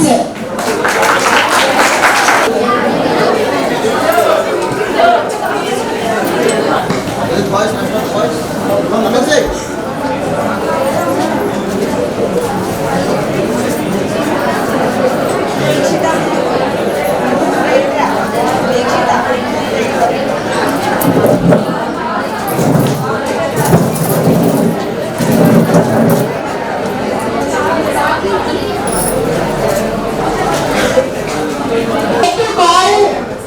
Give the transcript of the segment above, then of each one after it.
Answer.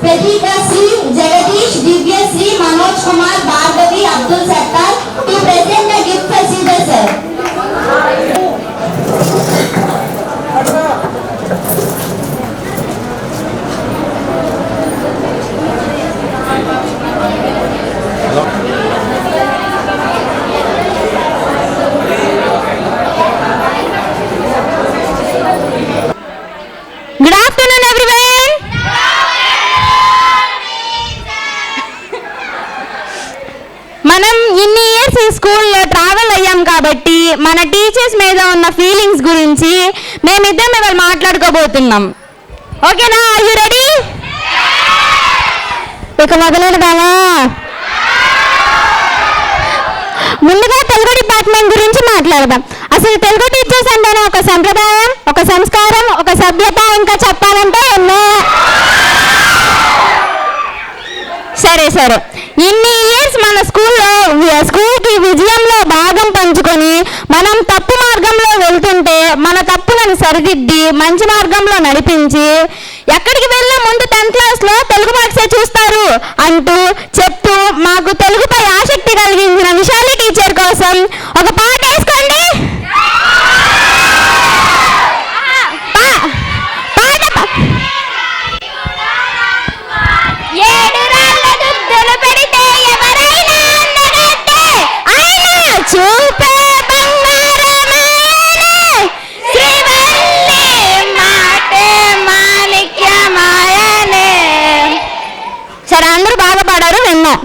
Pratika Sri, Jagadish, Divya Sri, Manoj Kumar, Bhargavi, Abdul Sattar to present the gift for Sridhar sir. Good afternoon everyone. మనం ఇన్ని years ఈ స్కూల్లో travel అయ్యాం కాబట్టి మన teachers మీద ఉన్న ఫీలింగ్స్ గురించి మేమిద్దరం ఇవాళ మాట్లాడుకోబోతున్నాం. ఓకేనా? Are you ready? ఇక మొదలెడదామా? ముందుగా తెలుగు డిపార్ట్మెంట్ గురించి మాట్లాడదాం. అసలు తెలుగు టీచర్స్ అంటేనే ఒక సంప్రదాయం, ఒక సంస్కారం, ఒక సభ్యత, ఇంకా చెప్పాలంటే ఎన్నో. సరే ఇన్ని ఇయర్స్ మన స్కూల్కి విజయంలో భాగం పంచుకొని మనం తప్పు మార్గంలో వెళ్తుంటే మన తప్పులను సరిదిద్ది మంచి మార్గంలో నడిపించి ఎక్కడికి వెళ్ళినా ముందు 10th క్లాస్లో తెలుగు మార్క్సే చూస్తారు అంటూ చెప్తూ మాకు తెలుగుపై ఆసక్తి కలిగించిన విశాలి టీచర్ కోసం ఒక పాట వేసుకోండి. సరే, అందరూ బాగా పాడారు, విన్నాం.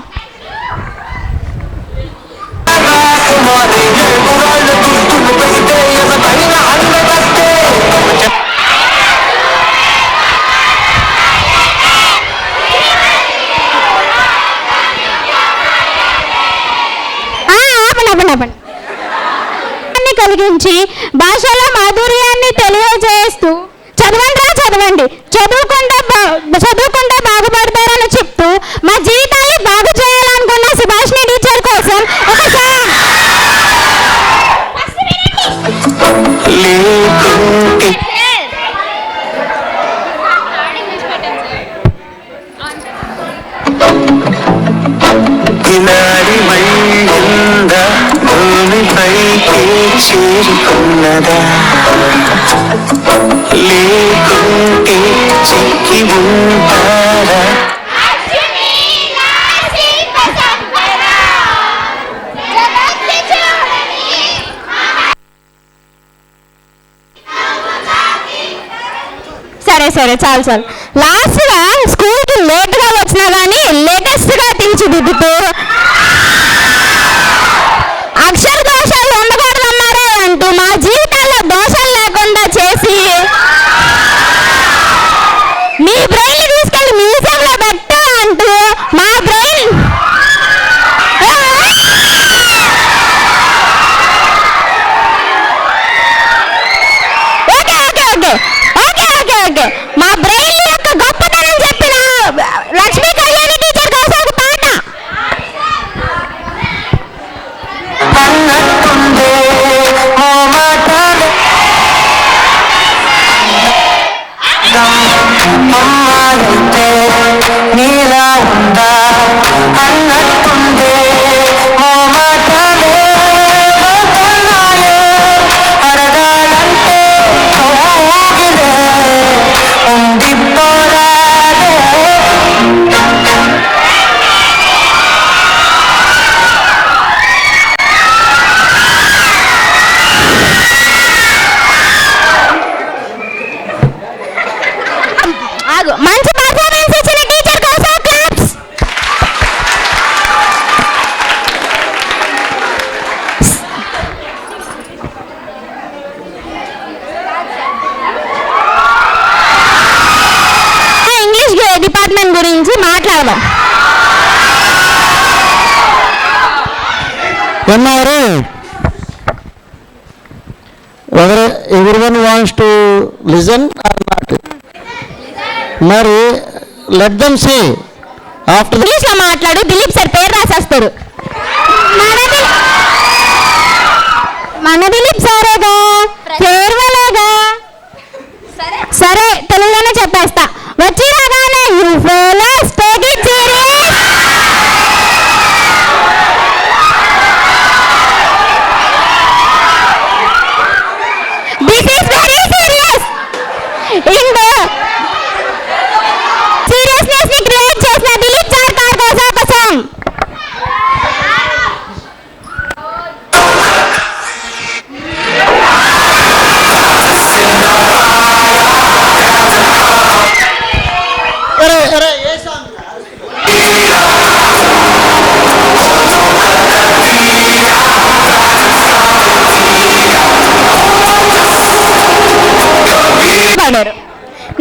కలిగించి భాషలో మాధుర్యాన్ని తెలియజేస్తూ చదవండి చదువుకుంటే బాగుపడతారని చెప్తూ మా జీవితాన్ని బాగు చేయాలనుకున్న సుభాషిణి టీచర్ కోసం చేరుకున్నదా లేకుంటే చిక్కి ఉంటారా? సరే చాలు. లాస్ట్గా స్కూల్కి లేట్గా వచ్చినా కానీ లేటెస్ట్గా తీర్చిదిద్దుతూ అక్షర దోషాలు ఉండకూడదన్నారే అంటూ మా జీవితాల్లో దోషాలు లేకుండా చేసి మీ బ్రెయిన్ తీసుకెళ్ళి మ్యూజియంలో పెట్టు అంటూ మా బ్రెయిన్ ఓకే మా బ్రెయిన్ యొక్క గొప్పతనం చెప్పిన లక్ష్మీ కళ్యాణి టీచర్ కోసం ఒక పాట. నీలా ఉందా అన్నట్టుండే అడగాలంటే ఉండిపోరాడే. మంచి పర్ఫార్మెన్స్ ఇచ్చిన టీచర్ కోసం క్లాప్స్. డిపార్ట్మెంట్ గురించి మాట్లాడదాం. విన్నారు? Everyone wants to listen or not? మరి let them say after ఇంగ్లీష్లో మాట్లాడు. దిలీప్ సార్ పేరు రాసేస్తారు. మన దిలీప్ సారేగా, పేరువలేగా. సరే తెలుగులోనే చెప్పేస్తా. వచ్చి రాగానే you fellows take it serious. This is very serious. And seriousness ని క్రియేట్ చేసిన దిలీప్ సార్ గారి కోసం ఒక సాంగ్.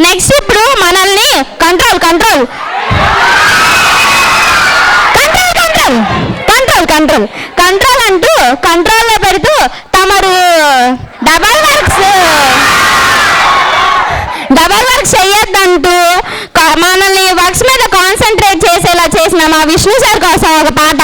నెక్స్ట్ ఇప్పుడు మనల్ని control control control control control control control అంటూ కంట్రోల్లో పెడుతూ తమరు డబల్ వర్క్స్ చెయ్యొద్దంటూ మనల్ని వర్క్స్ మీద కాన్సన్ట్రేట్ చేసేలా చేసిన మా విష్ణు సార్ కోసం ఒక పాట.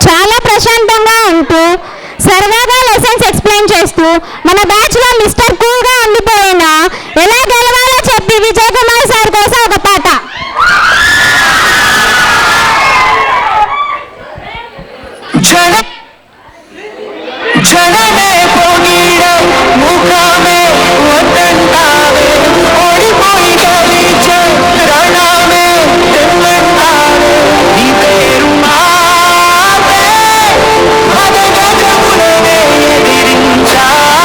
చాలా ప్రశాంతంగా ఉంటూ సరదాగా లెసన్స్ ఎక్స్ప్లెయిన్ చేస్తూ మన బ్యాచ్ లో మిస్టర్ కూల్ గా ఉండిపోయిన ఎలా గెలవాలో చెప్పి విజయ్ కుమార్ సార్ కోసం ఒక పాట. జనమే పోనీడ ముఖమే వద్దంటావే ఓడిపోయి గెలిచే రణమే తెమ్మంటావే నీ పేరు మావే మదగజములనే ఎదిరించావో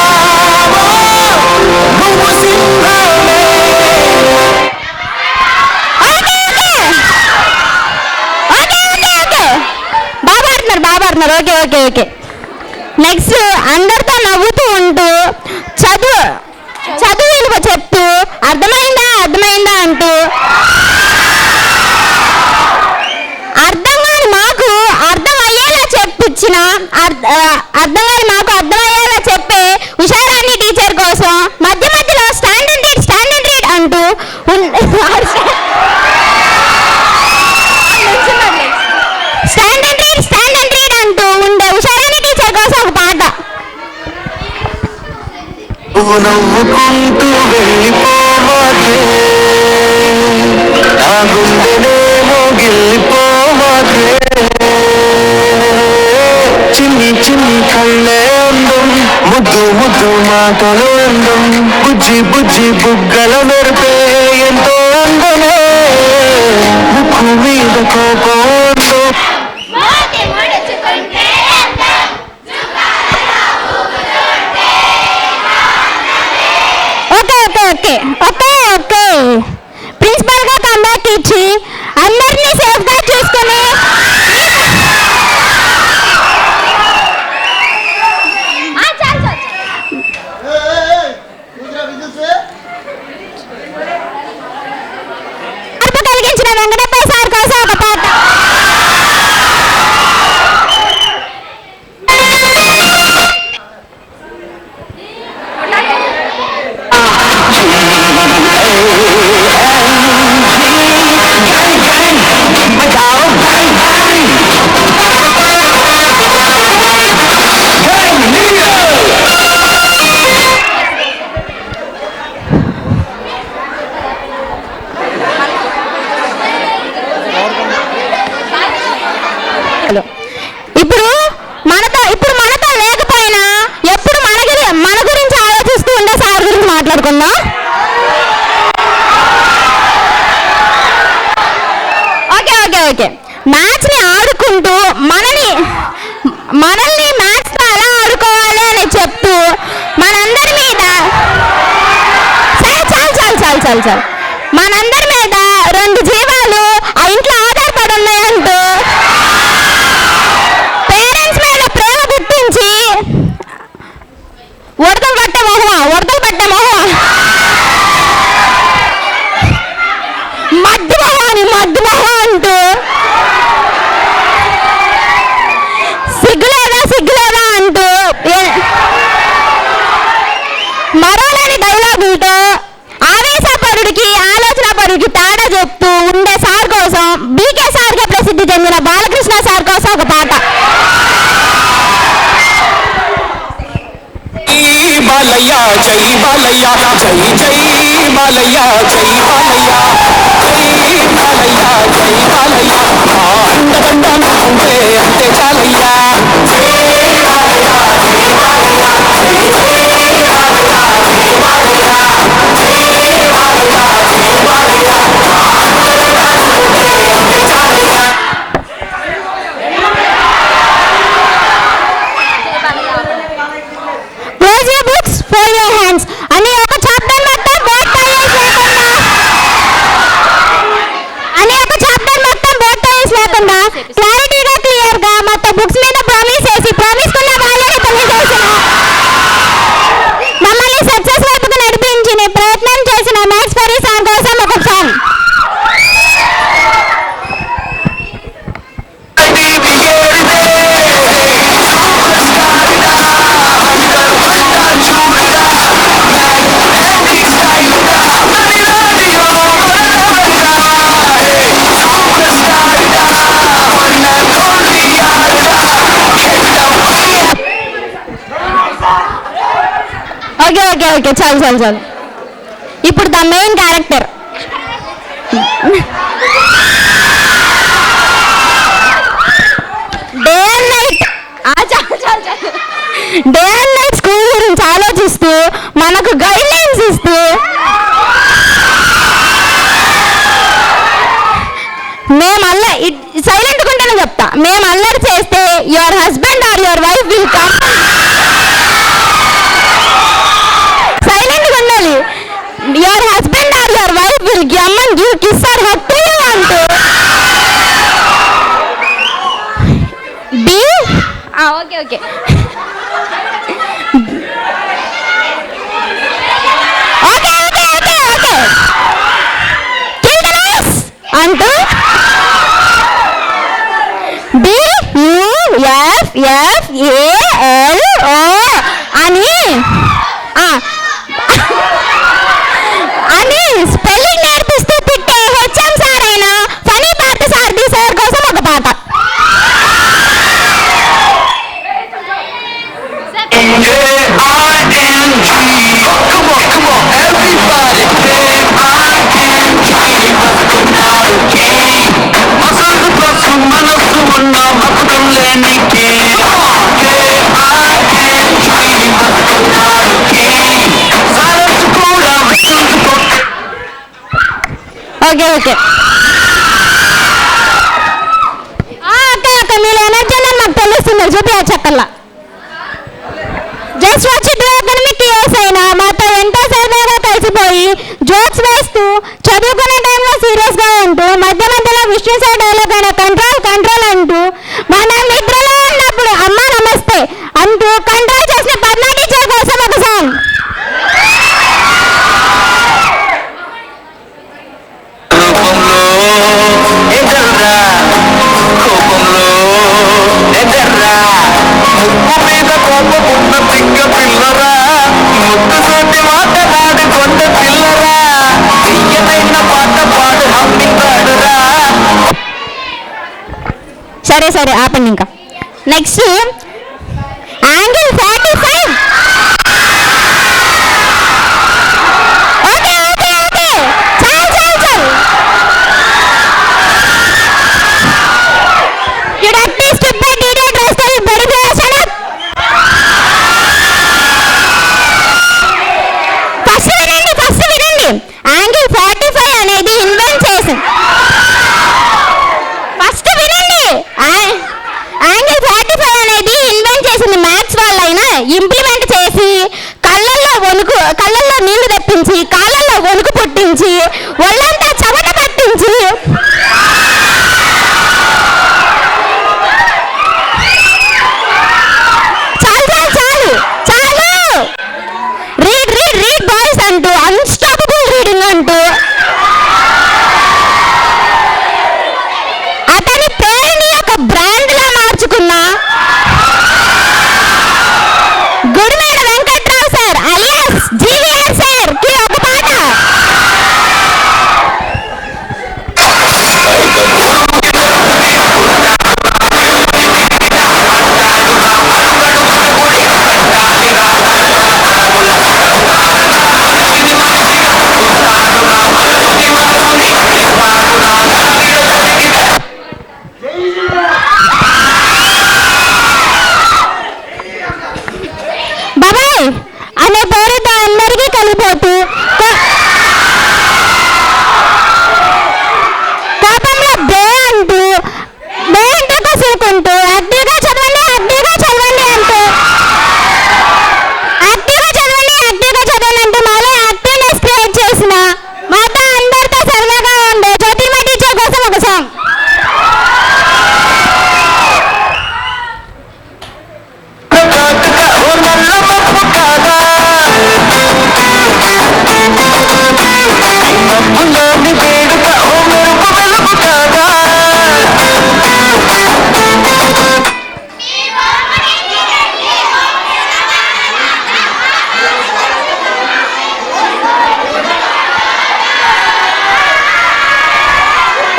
నువ్వు సింహమే. బాగా ఆడుతున్నారు. Okay okay okay. నెక్స్ట్ అందరితో నవ్వుతూ ఉంటూ చదువు విలువ చెప్తూ అర్థమైందా అర్థమైందా అంటూ అర్థం కాని మాకు అర్థమయ్యేలా చెప్పించిన అర్థం కాని మాకు అర్థమయ్యేలా చెప్పే ఉషారాణి టీచర్ కోసం మధ్య మధ్యలో స్టాండ్ అండ్ రీడ్ అంటూ స్టాండ్ అండ్ రీడ్ అంటూ ఉండే ఉషారాణి టీచర్ కోసం ఒక పాట. నవ్వుకుంటూ వెళ్ళిపోవాలే నా గుండెనేమో గిల్లిపోవాలే చిన్ని చిన్ని కళ్ళే అందం ముద్దు ముద్దు మాటలు అందం బుజ్జి బుజ్జి బుగ్గల మెరిపే ఎంతో అందమే ముక్కు మీద కోపం ఓకే ప్రిన్సిపల్ గా కంబ్యాక్ ఇచ్చి అందరినీ సేఫ్ గా చూసుకొని కలిగించిన వెంకటప్ప సార్ కోసం ఒక పాట. చాలు మనందరి మీద 2 జీవాలు ఆ ఇంట్లో ఆధారపడి ఉన్నాయంటూ పేరెంట్స్ మీద ప్రేమ గుర్తించి ఉడతలు పట్టే మొహమా మద్దు మొహం అంటూ సిగ్గులేదా అంటూ మరోలేని డైలాగులతో ఆవేశపరుడికి ఆలోచనపరుడికి తేడా చెప్తూ ఉండే సార్ కోసం బీకే సార్గా ప్రసిద్ధి చెందిన బాలకృష్ణ సార్ కోసం ఒక పాట. బాలయ్య జై బాలయ్య జై జై బాలయ్య జై బాలయ్య జై బాలయ్య జై బాలయ్య అండదండ ఉంటే అంతే చాలయ్యా అని ఒక చాప్టర్ మొత్తం బోర్డ్ టైల్స్ లేకుండా క్లారిటీగా క్లియర్గా మొత్తం బుక్స్ మీద ప్రామిస్ కున్న వాళ్ళని పని చేసిన మమ్మల్ని సక్సెస్ వైపుకు నడిపించిన ప్రయత్నం చేసిన మ్యాథ్స్ ఫరీ సార్ కోసం ఒక సాంగ్. ఓకే చాలు ఇప్పుడు the main character day and night school గురించి ఆలోచిస్తూ మనకు గైడ్ లైన్స్ ఇస్తూ సైలెంట్గా ఉంటేనే చెప్తా మేము అల్లరి చేస్తే your husband or your wife will come. Your husband or your wife will come and give kiss or hug to you అంటూ ఓకే అంటూ BUFFALO అని స్పెల్లింగ్ నేర్పిస్తూ తిట్టే హెచ్ఎం సార్ అయినా ఫనీ పార్ట్ సారథి సార్ కోసం ఒక పాట. ఓకే అక్క మీరు ఎనర్జీ అని మాకు తెలుస్తుంది చూపి ఆ చక్కల్లా జస్ట్ వచ్చి ఎకనమిక్ ఇయర్స్ అయినా మాతో ఎంతో సరదాగా కలిసిపోయి జోక్స్ వేస్తూ చదువుకునే టైంలో సీరియస్గా ఉంటూ మధ్య మధ్యలో విష్ణు సార్ డైలాగ్ అయిన కంట్రోల్ అంటూ మనం నిద్రలో ఉన్నప్పుడు అమ్మ నమస్తే అంటూ కంట్రోల్ చేసిన పద్మా టీచర్ కోసం ఒక సాంగ్. సరే ఆపండి ఇంకా. Next angle 45. ఓకే చాలు you dirty stupid idiot rascal బడి వేషన్. ఫస్ట్ వినండి యాంగిల్ 45 అనేది ఇన్వెంట్ చేసింది. యాంగిల్ 45 అనేది అంటూ అతని పేరుని ఒక బ్రాండ్ లా మార్చుకున్న Gudimeda Venkatrao sir alias GVR sir కి ఒక పాట. బాబాయ్ అనే పేరుతో అందరికీ కలిపోతూ కోపంలో బే అంటూ బే అంటే కసురుకుంటూ యాక్టివ్గా చదవండి యాక్టివ్గా చదవండి అంటూ యాక్టివ్గా చదవండి యాక్టివ్గా చదవండి అంటూ మాలో యాక్టివ్నెస్ క్రియేట్ చేసిన మాతో అందరితో సరదాగా ఉండే జ్యోతిర్మ టీచర్ కోసం ఒక సాంగ్.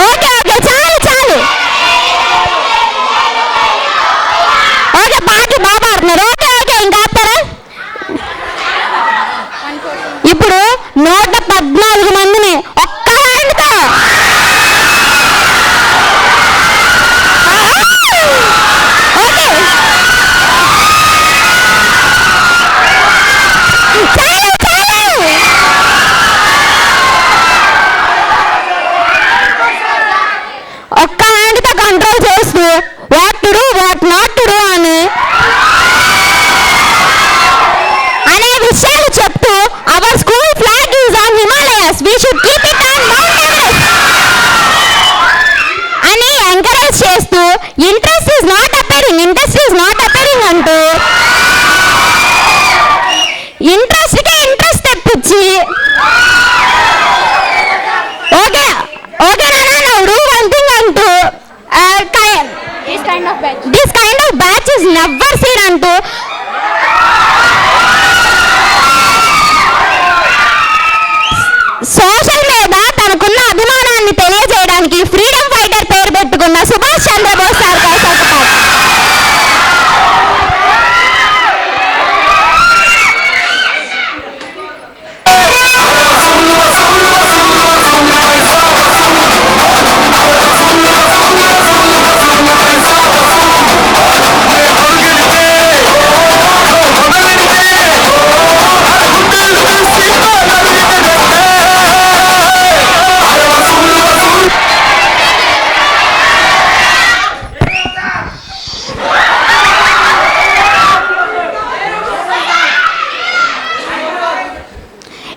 ఓకే ఓకే చాలు చాలు ఓకే పాటలు బాగా పాడుతున్నారు. ఓకే ఓకే ఇంకా ఆపుతారా? ఇప్పుడు 114 మందిని ఒక్క హ్యాండ్తో ఓకే చాలు చాలు ఒక్క హ్యాండ్తో కంట్రోల్ చేస్తూ what to do what not to do అనే విషయాలు చెప్తూ our school flag is on Himalayas we should keep it on Mount Everest అని ఎంకరేజ్ చేస్తూ ఇంట్రెస్ట్ ఈజ్ నాట్ అపేరింగ్ అంటూ ఇంట్రెస్ట్కే ఇంట్రెస్ట్ తెప్పించి ఓకే ఓకే నాన్న డూ వన్ థింగ్ అంటూ this kind of batch is never seen అంటూ సోషల్ మీద తనకున్న అభిమానాన్ని తెలియజేయడానికి ఫ్రీడమ్ ఫైటర్ పేరు పెట్టుకున్న సుభాష్ చంద్రబోస్ సార్ కోసం ఒక పాట.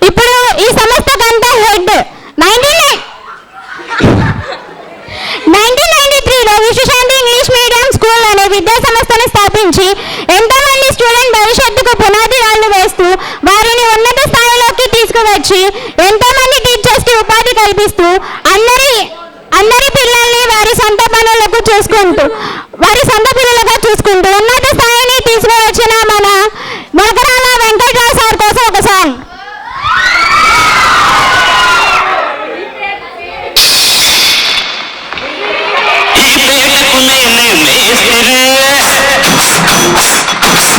ఇప్పుడు ఈ సంస్థకంతా హెడ్ 1993లో విశ్వశాంతి ఇంగ్లీష్ మీడియం స్కూల్ అనే విద్యా సంస్థను స్థాపించి ఎంతో మంది స్టూడెంట్ భవిష్యత్తుకు పునాది రాళ్లు వేస్తూ వారిని ఉన్నత స్థాయిలోకి తీసుకువచ్చి ఎంతో మంది టీచర్స్ కి ఉపాధి కల్పిస్తూ అందరి పిల్లల్ని వారి సొంత పిల్లలుగా చూసుకుంటూ ఉన్నత స్థాయిని తీసుకువచ్చిన మన మొగరాల వెంకట్రావు సార్ కోసం ఒక సాంగ్.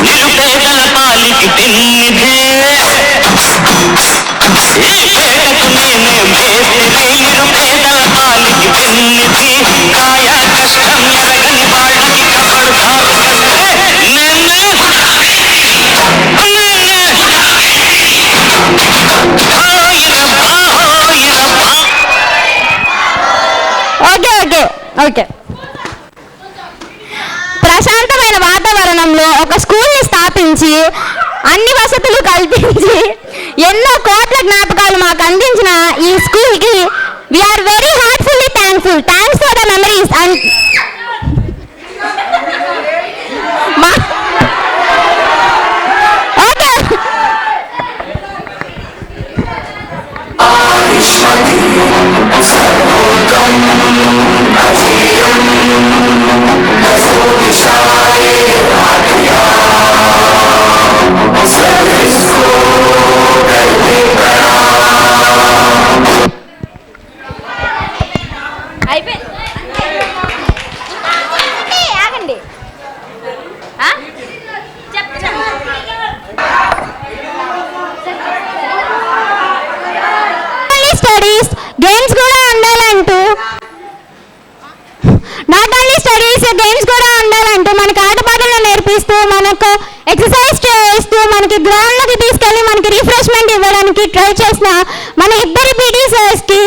నిరుపేదల పాలికి పెన్నిధే నిరుపేదల పాలికి పెన్నిధి కాయ కష్టం ఎరగని వాళ్ళకి కబడు ఓకే ఓకే ఓకే ప్రశాంతమైన వాతావరణంలో ఒక స్కూల్ని స్థాపించి అన్ని వసతులు కల్పించి ఎన్నో కోట్ల జ్ఞాపకాలు మాకు అందించిన ఈ స్కూల్కి we are very heartfully thankful. Thanks for the memories and okay మనకు ఎక్సర్సైజ్ చేస్తూ మనకి గ్రౌండ్లోకి తీసుకెళ్ళి మనకి రిఫ్రెష్మెంట్ ఇవ్వడానికి ట్రై చేసిన మన ఇద్దరి పీటీ సర్స్కి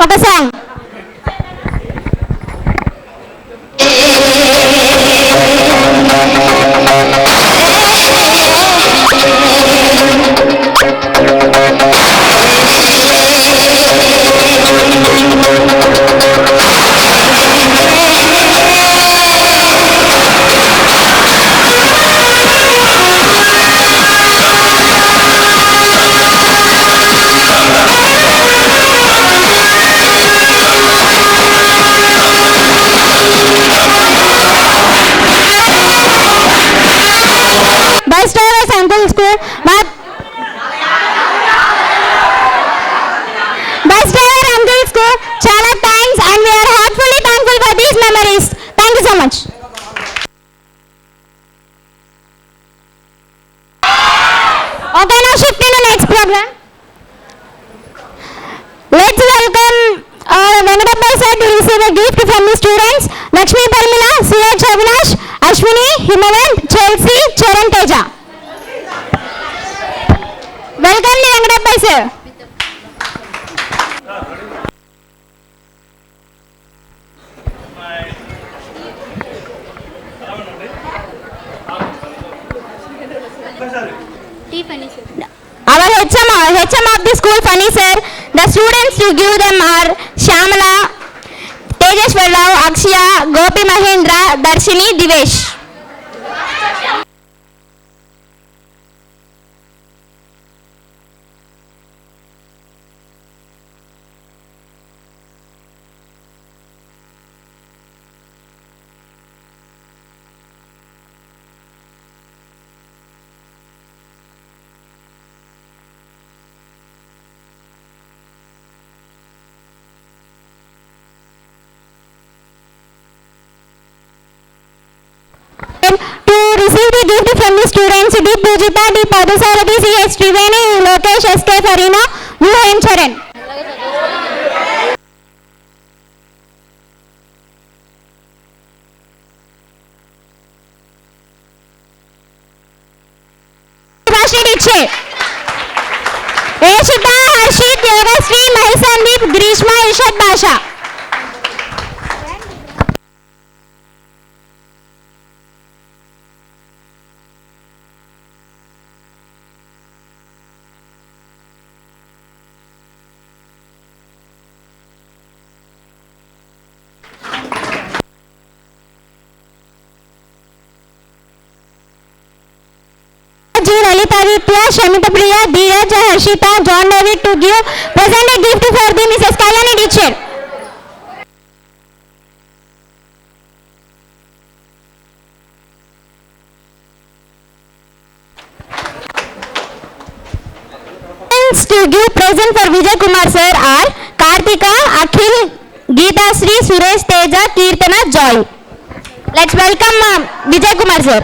ఒక సాంగ్. బస్ డ్రైవర్స్ అంకుల్స్కు బస్ డ్రైవర్ అంకుల్స్కు చాలా thanks and we are heartfully thankful for these memories. Thank you so much. Okay, now shifting to next program. Let's welcome Venkatappa sir to receive a gift from the students. Lakshmi Parmila, CH Avinash, Ashwini, Himavant, Chelsea, Charan Teja. Welcome to Venkatappa sir. Our HM of the school, Funny sir. The students to give them are Shamala, Tejeshwar Rao, Akshaya, Gopi Mahendra, Darshini, Divesh. To receive the gift from the students, D. Pujita, D. Padusarathi, C. H. Triveni, Lokesh, S. K. Farina, U. N. Charan. Diche. Eshita, Harshit, Yogashri, Mahisandeep, Grishma, Ishad, Basha. Lalitaditya, Shamita Priya, Dheeraj, Harshita, John David to give present a gift for the Mrs. Kalyani teacher. To give present for Vijay Kumar sir are Kartika, Akhil, Geeta Sri, Suresh, Teja, Kirtana, Joy. Let's welcome Vijay Kumar sir.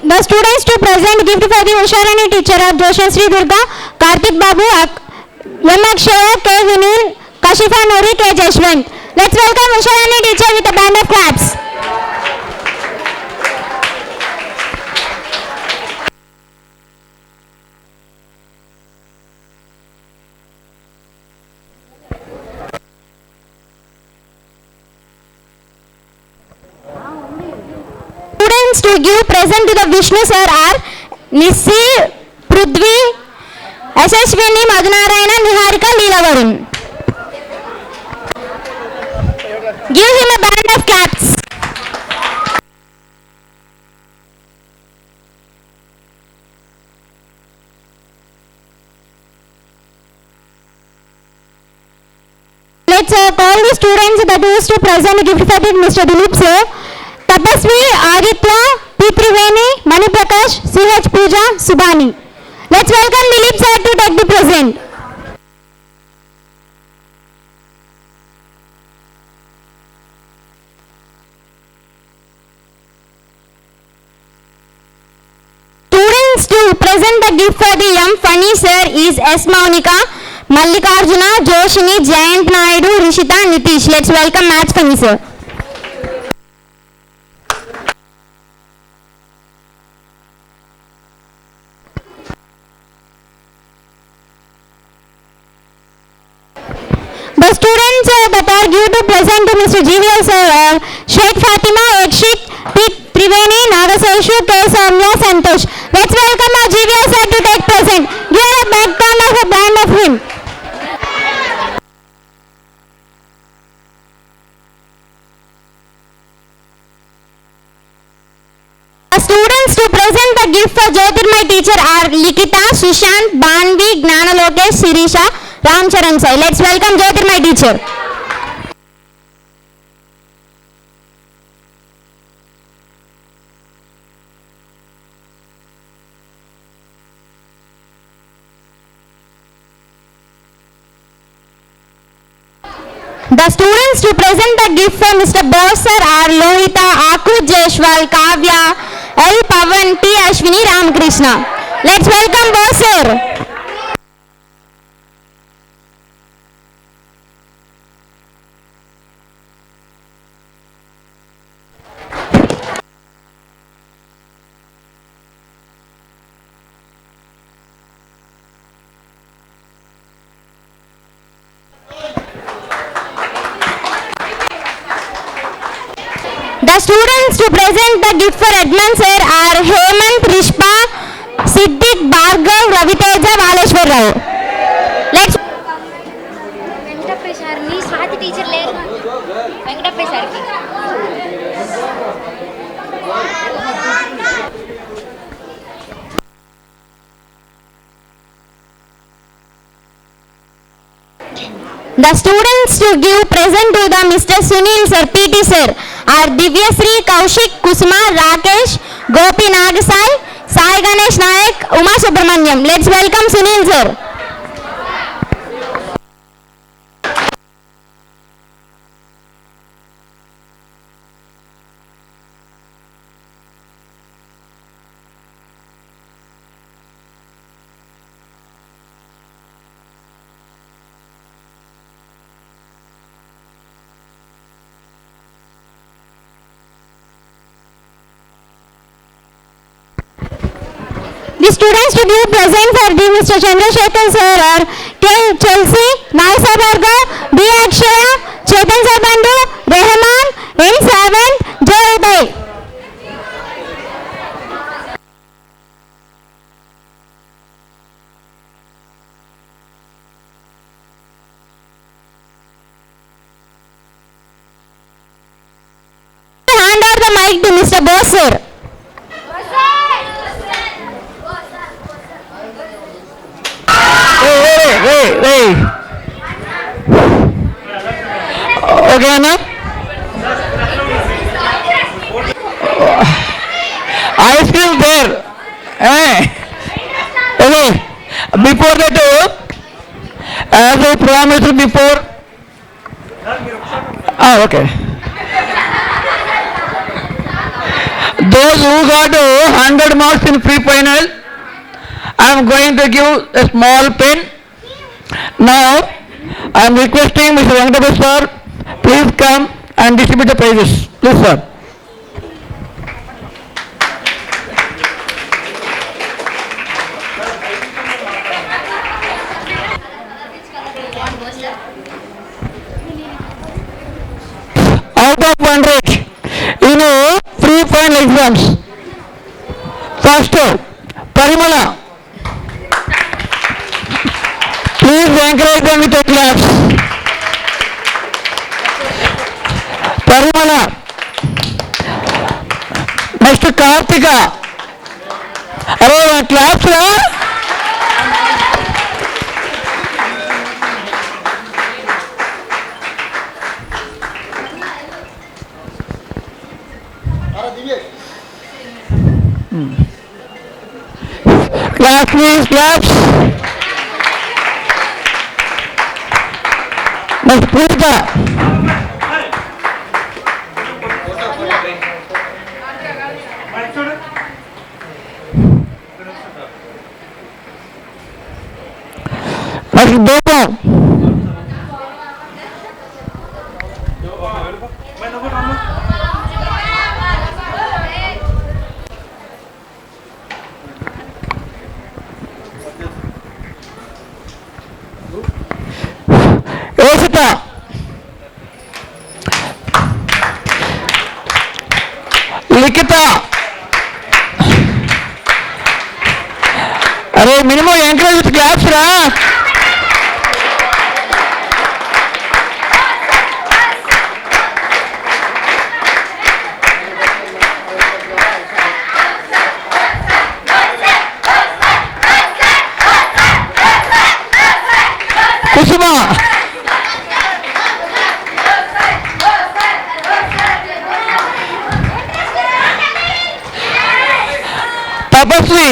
The students to present gift for the Usharani teacher of Joshasri Durga, Kartik Babu, M. Akshaya, K. Vinil, Kashifa Nuri, K. Jashwant. Let's welcome Usharani teacher with a band of claps. To give present to the Vishnu sir are Nissi, Prudvi, Ashashwini, Madhunarayana, Niharika, Leela Varun. Give him a band of claps. Let's call the students that used to present a gift for Mr. Dilip sir. Tapasvi, Aditya, P. Triveni, Mani Prakash, C. H. Pooja, Subhani. Let's welcome Dilip sir to take the present. Students to present the gift for the M Funny sir is S. Maunika, Mallikarjuna, Joshini, Jayant Naidu, Rishita, Nitish. Let's welcome Match Funny sir. The students that are due to present to Mr. GVL sir are Sheikh Fatima, Ekshit, Triveni, Nagaseshu, K. Soumya, Santosh. Let's welcome our GVL sir to take present. Give a background of a band of him. The students to present the gift for Jyotirmay teacher are Likita, Sushant, Banvi, Gnanalokesh, Sirisha, Ramcharan sir. Let's welcome Jyotirmay teacher. The students to present the gift for Mr. Bose sir are Lohita, Aku Jeshwal, Kavya, L. Pavan, T. Ashwini, Ramakrishna. Let's welcome Bose sir. The students to present the gift for Edmund sir are Hemant, Rishpa, Siddhik, Bhargav, Raviteja, Valeshwar Rao. Let's Venkatappa సార్ని Swathi teacher లేరు వెంకటప్ప సార్కి The students to give present to the Mr. Sunil sir, PT sir are Divyasri, Kaushik, Kusma, Rakesh, Gopi Nagasai, Sai Ganesh Nayak, Uma Subramanyam. Let's welcome Sunil sir. The students to give present for the Mr. Chandrasekhar sir are K. Chelsea, Naisa Bhargav, B. Akshaya, Chetan Sabandu, Rehman, N. Savant, J. Uday. Hand over the mic to Mr. Bose sir. Hey. Okay, Anna? I feel there. Okay. Before that, as I promised before. Okay. Those who got 100 marks in pre-final, I am going to give a small pen. Now, I am requesting Mr. Venkatappa sir, please come and distribute the prizes. Please, sir. Out of 100, pre-final exams. First, Parimala. Please encourage them with a claps. Parimala. Next, Kartika. Claps, huh? Claps, please, claps. Next, Purita. Next, Beta. Yosita. Likita. अरे minimum encourage with claps रा. कुसुमा. तपस्वी.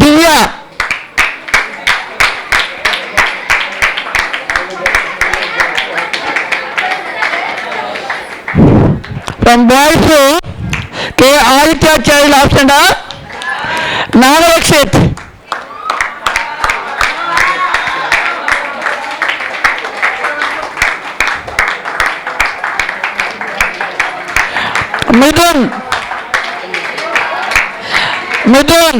Divya. From boys के Aditya child option नागरक्षित. मिथुन. मिथुन.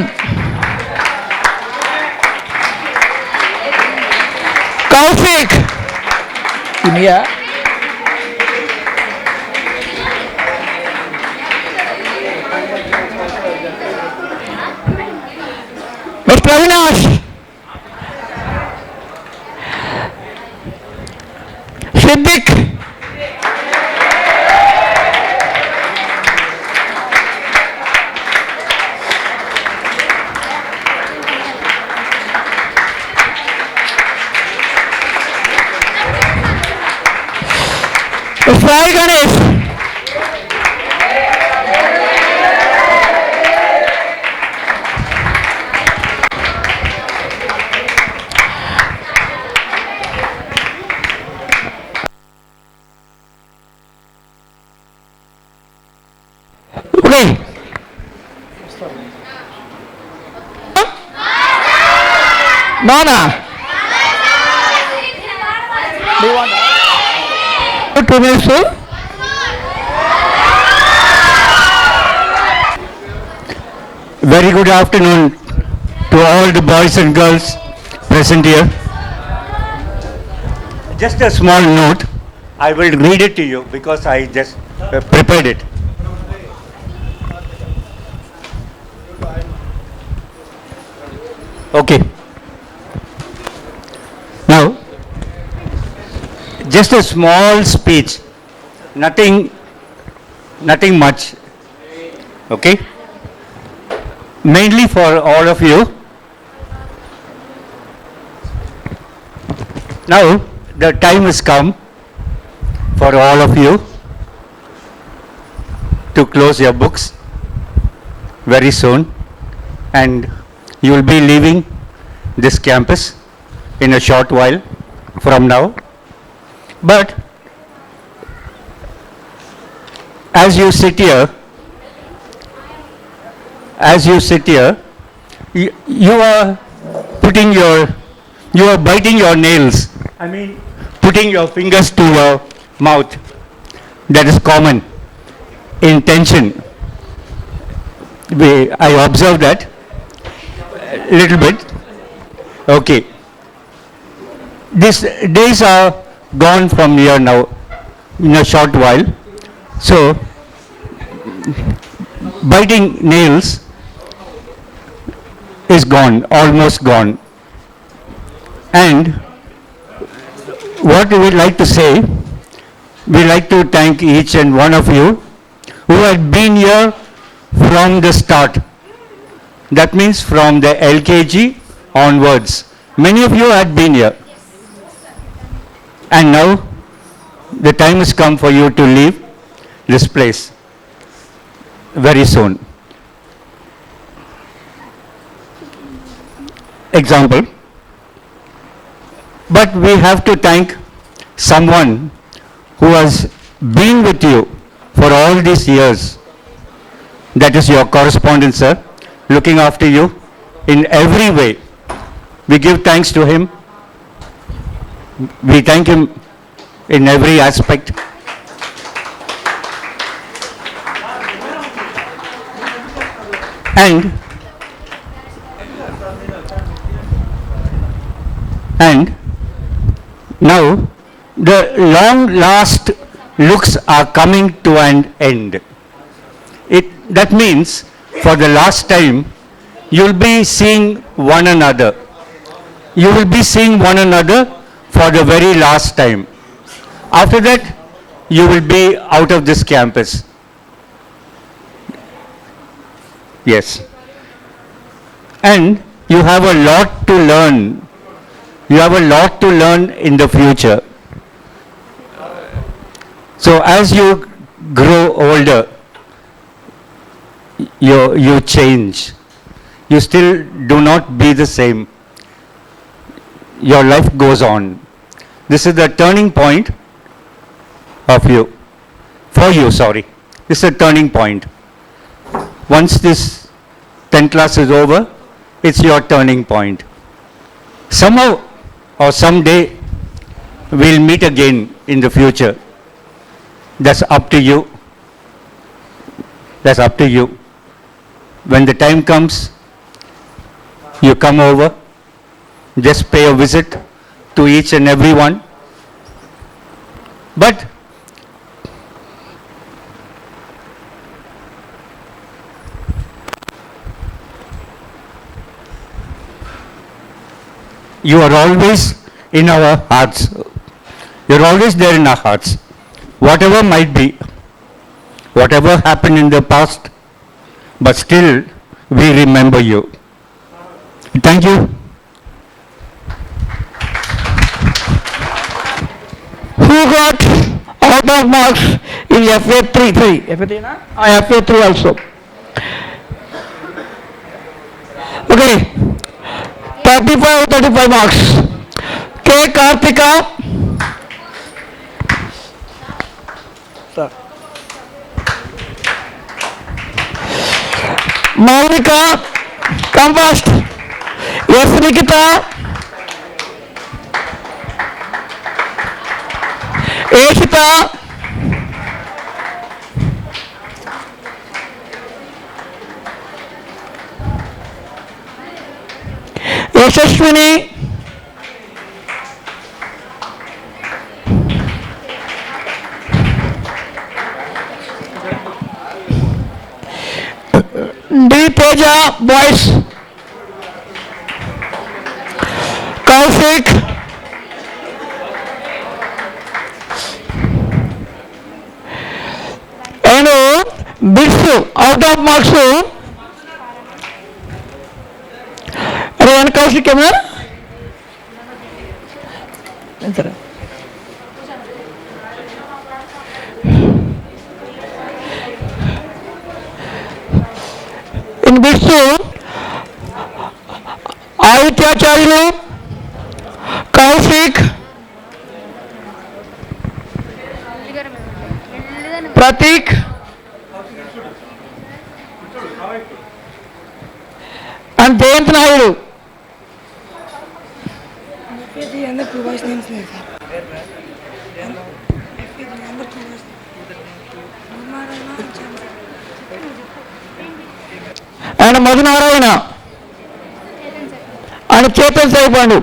कौशिक. दुनिया. Mr. Avinash. Siddiq. Sai Ganesh. Okay. Nana. Do you want 2 minutes, sir? Very good afternoon to all the boys and girls present here. Just a small note, I will read it to you because I just prepared it. Okay. Now, just a small speech, nothing much, okay? Mainly for all of you. Now, the time has come for all of you to close your books very soon, and you will be leaving this campus in a short while from now. But as you sit here, you are biting your nails. I mean, putting your fingers to your mouth. That is common in tension. I observe that a little bit. Okay. These days are gone from here now in a short while. So, biting nails is gone, almost gone. And what we would like to say, we like to thank each and one of you who had been here from the start. That means from the LKG onwards. Many of you had been here. And now the time has come for you to leave. this place very soon. Example. But we have to thank someone who has been with you for all these years. That is your correspondent, sir, looking after you in every way. We give thanks to him. We thank him in every aspect. And now the long last looks are coming to an end. That means for the last time you'll be seeing one another. You will be seeing one another for the very last time. After that, you will be out of this campus. Yes. And you have a lot to learn. You have a lot to learn in the future. So as you grow older, you change. You still do not be the same. Your life goes on. This is the turning point of you. For you, sorry. This is a turning point. Once this 10th class is over, it's your turning point. Somehow or someday, we'll meet again in the future. That's up to you. That's up to you. When the time comes, you come over, just pay a visit to each and every one. But you are always in our hearts. You're always there in our hearts. Whatever might be, whatever happened in the past, but still we remember you. Thank you. Who got out of marks in FA3? FA3 na? FA3 also. Okay. 35 marks. K. Karthika. Sir. Maunika. Come first. Yes, Nikita. Eshita. Yashashwini. D. Teja, boys. Kaushik. And Bitsu, out of marks. Everyone Kaushik camera? In Bitsu, Adityacharyu, Kaushik, Pratik, and Jayant Naidu. And Madhu Narayana and Chetan Sai Pandu.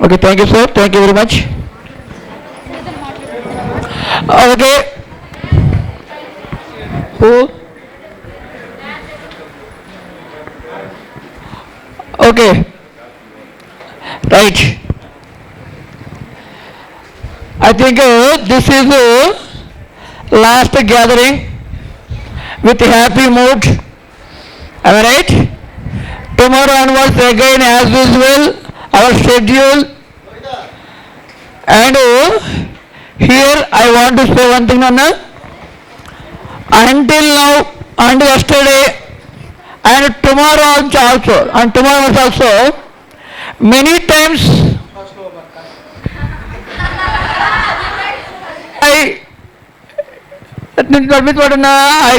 Okay, thank you, sir. Thank you very much. Okay. Who? Okay. Right. I think this is last gathering with happy mood. Am I right? Tomorrow onwards again as usual our schedule. And here I want to say one thing, Nana. Until now and yesterday and tomorrow also, many times I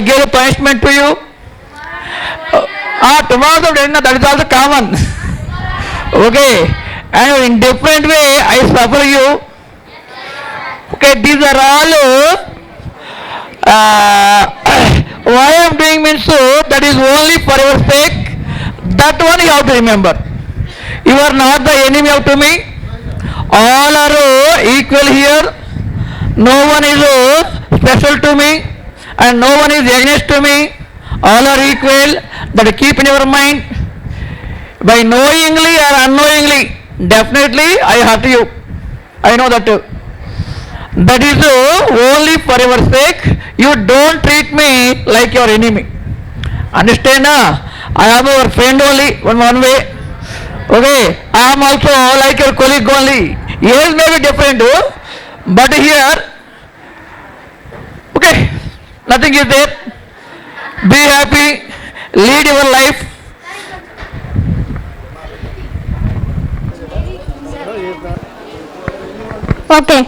gave a punishment to you. Tomorrow that is also common. Okay, and in different way I suffer you. Okay, these are all why I am doing means so that is only for your sake. That one you have to remember. You are not the enemy of to me. All are equal here. No one is special to me and no one is against to me. All are equal. That keep in your mind. By knowingly or unknowingly, definitely I hurt you. I know that too. That is only for your sake. You don't treat me like your enemy. Understand? I am your friend only, one way. Okay, I am also like your colleague only. Yes, may be different, but here, okay, nothing is there. Be happy, lead your life. Okay,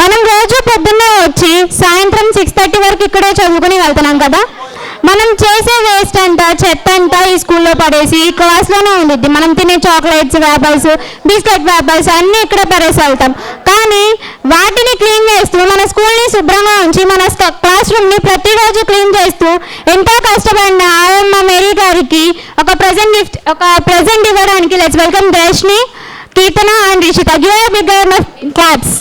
మనం రోజు పొద్దున్నే వచ్చి సాయంత్రం 6:30 వరకు ఇక్కడే చదువుకుని వెళ్తున్నాం కదా. మనం చేసే వేస్ట్ అంతా చెత్త అంతా ఈ స్కూల్లో పడేసి ఈ క్లాస్లోనే ఉండిద్ది. మనం తినే చాక్లెట్స్ వ్యాపర్స్, బిస్కెట్ వ్యాపర్స్ అన్నీ ఇక్కడ పడేసి వెళ్తాం. కానీ వాటిని క్లీన్ చేస్తూ మన స్కూల్ని శుభ్రంగా ఉంచి మన క్లాస్ రూమ్ని ప్రతిరోజు క్లీన్ చేస్తూ ఎంతో కష్టపడిన ఆయమ్మ మేరీ గారికి ఒక ప్రెజెంట్ ఇవ్వడానికి let's welcome Darshini, Keerthana and Rishitha. Give a big round of claps.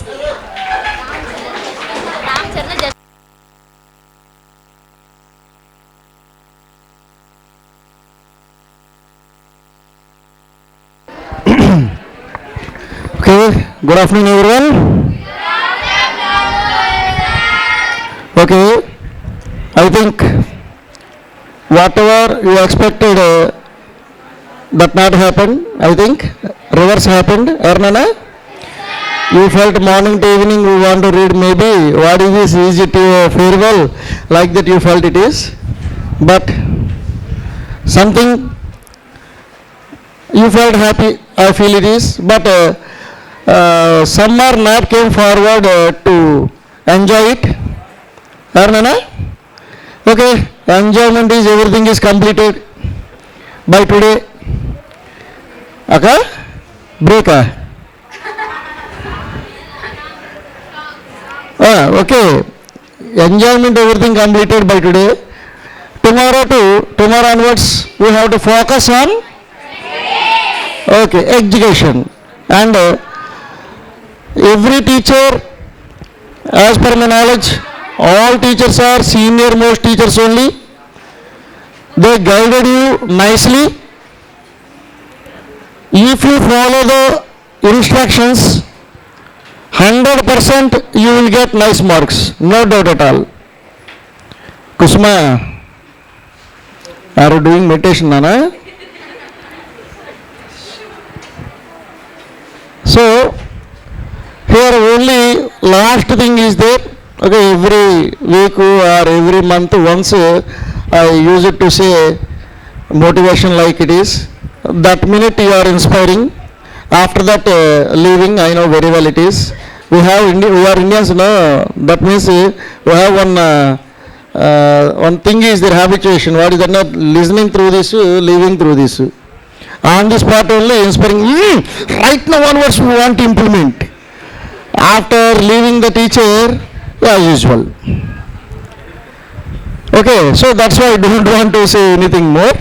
Okay, good afternoon everyone. Okay, I think whatever you expected that not happened. I think reverse happened. Ernana, you felt morning to evening you want to read maybe what is this, is it farewell, like that you felt it is, but something you felt happy, I feel it is, but some are not came forward to enjoy it. Ernana, okay, enjoyment is everything is completed by today. Okay, break. Okay, enjoyment everything completed by today. Tomorrow onwards we have to focus on okay education, and every teacher, as per my knowledge, all teachers are senior most teachers only. They guided you nicely. If you follow the instructions, 100% you will get nice marks, no doubt at all. Kusma, are you doing meditation, Nana? So here only last thing is there. Okay, every week or every month once I use it to say motivation like it is. That minute you are inspiring. After that leaving, I know very well it is. We are Indians, no? That means we have one thing is their habituation. What is that? Not listening through this, living through this. On this part only inspiring. Right now onwards we want to implement. After leaving the teacher, as usual. Okay, so that's why I don't want to say anything more.